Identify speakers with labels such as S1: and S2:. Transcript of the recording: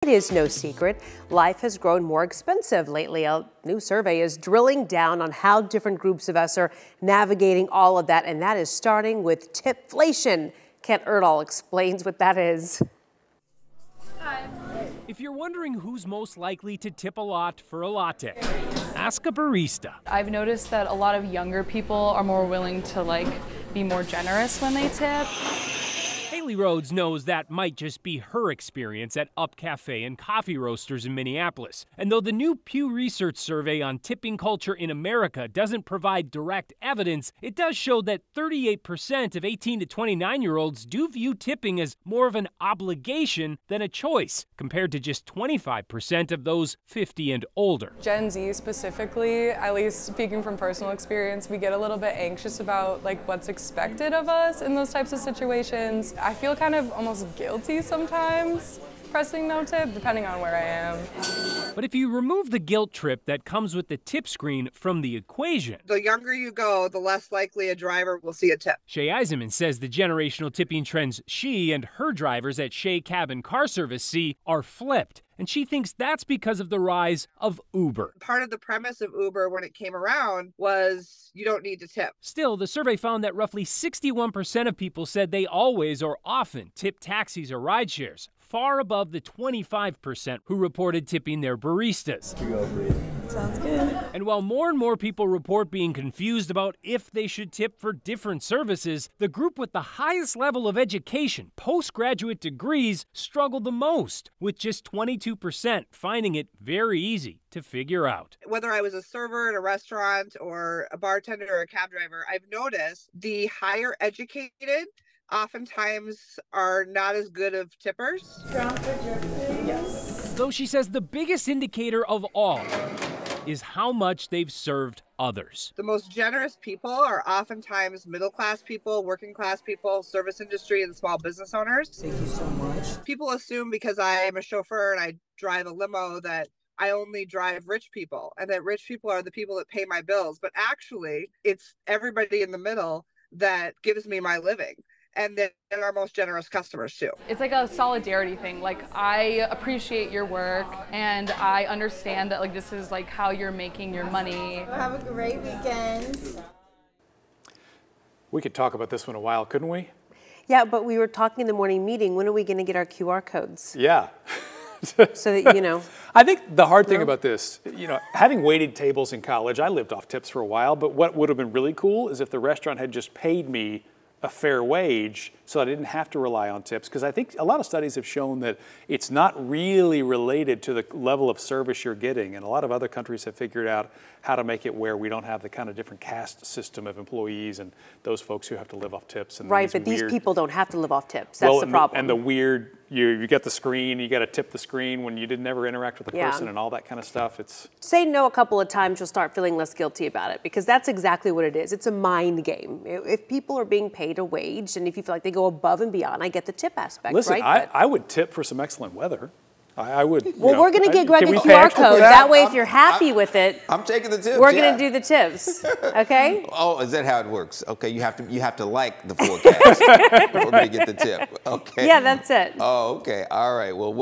S1: It is no secret, life has grown more expensive lately. A new survey is drilling down on how different groups of us are navigating all of that, and that is starting with Tipflation. Kent Erdahl explains what that is.
S2: Hi. If you're wondering who's most likely to tip a lot for a latte, ask a barista.
S3: I've noticed that a lot of younger people are more willing to be more generous when they tip.
S2: Haley Rhodes knows that might just be her experience at Up Cafe and Coffee Roasters in Minneapolis. And though the new Pew Research Survey on tipping culture in America doesn't provide direct evidence, it does show that 38% of 18 to 29-year-olds do view tipping as more of an obligation than a choice, compared to just 25% of those 50 and older.
S4: Gen Z specifically, at least speaking from personal experience, we get a little bit anxious about what's expected of us in those types of situations. I feel kind of almost guilty sometimes pressing no tip, depending on where I am.
S2: But if you remove the guilt trip that comes with the tip screen from the equation,
S5: the younger you go, the less likely a driver will see a tip.
S2: Shay Eisenman says the generational tipping trends she and her drivers at Shay Cab and Car Service see are flipped. And she thinks that's because of the rise of Uber.
S5: Part of the premise of Uber when it came around was you don't need to tip.
S2: Still, the survey found that roughly 61% of people said they always or often tip taxis or rideshares, far above the 25% who reported tipping their baristas.
S4: Sounds good.
S2: And while more and more people report being confused about if they should tip for different services, the group with the highest level of education, postgraduate degrees, struggled the most, with just 22% finding it very easy to figure out.
S5: Whether I was a server at a restaurant or a bartender or a cab driver, I've noticed the higher educated oftentimes are not as good of tippers.
S4: Yes.
S2: Though she says the biggest indicator of all is how much they've served others.
S5: The most generous people are oftentimes middle-class people, working-class people, service industry, and small business owners.
S4: Thank you so much.
S5: People assume because I am a chauffeur and I drive a limo that I only drive rich people and that rich people are the people that pay my bills. But actually, it's everybody in the middle that gives me my living. And then our most generous customers too.
S3: It's like a solidarity thing. I appreciate your work and I understand that this is how you're making your money.
S6: Have a great weekend.
S7: We could talk about this one a while, couldn't we?
S1: Yeah, but we were talking in the morning meeting, when are we going to get our QR codes?
S7: Yeah.
S1: So that,
S7: I think the hard thing about this, having waited tables in college, I lived off tips for a while, but what would have been really cool is if the restaurant had just paid me a fair wage so I didn't have to rely on tips, because I think a lot of studies have shown that it's not really related to the level of service you're getting, and a lot of other countries have figured out how to make it where we don't have the kind of different caste system of employees and those folks who have to live off tips. And
S1: right, but these people don't have to live off tips. That's the problem.
S7: And the weird, you get the screen, you got to tip the screen when you didn't ever interact with the person and all that kind of stuff.
S1: Say no a couple of times, you'll start feeling less guilty about it, because that's exactly what it is. It's a mind game. If people are being paid a wage, and if you feel like they go above and beyond, I get the tip aspect.
S7: Listen,
S1: right?
S7: I would tip for some excellent weather. I would.
S1: Well, we're going to get Greg a QR code. That way, if you're happy with it,
S8: I'm taking the tips.
S1: We're going to do the tips. Okay?
S8: Oh, is that how it works? Okay, you have to like the forecast for me to get the tip. Okay.
S1: Yeah, that's it.
S8: Oh, okay. All right. Well.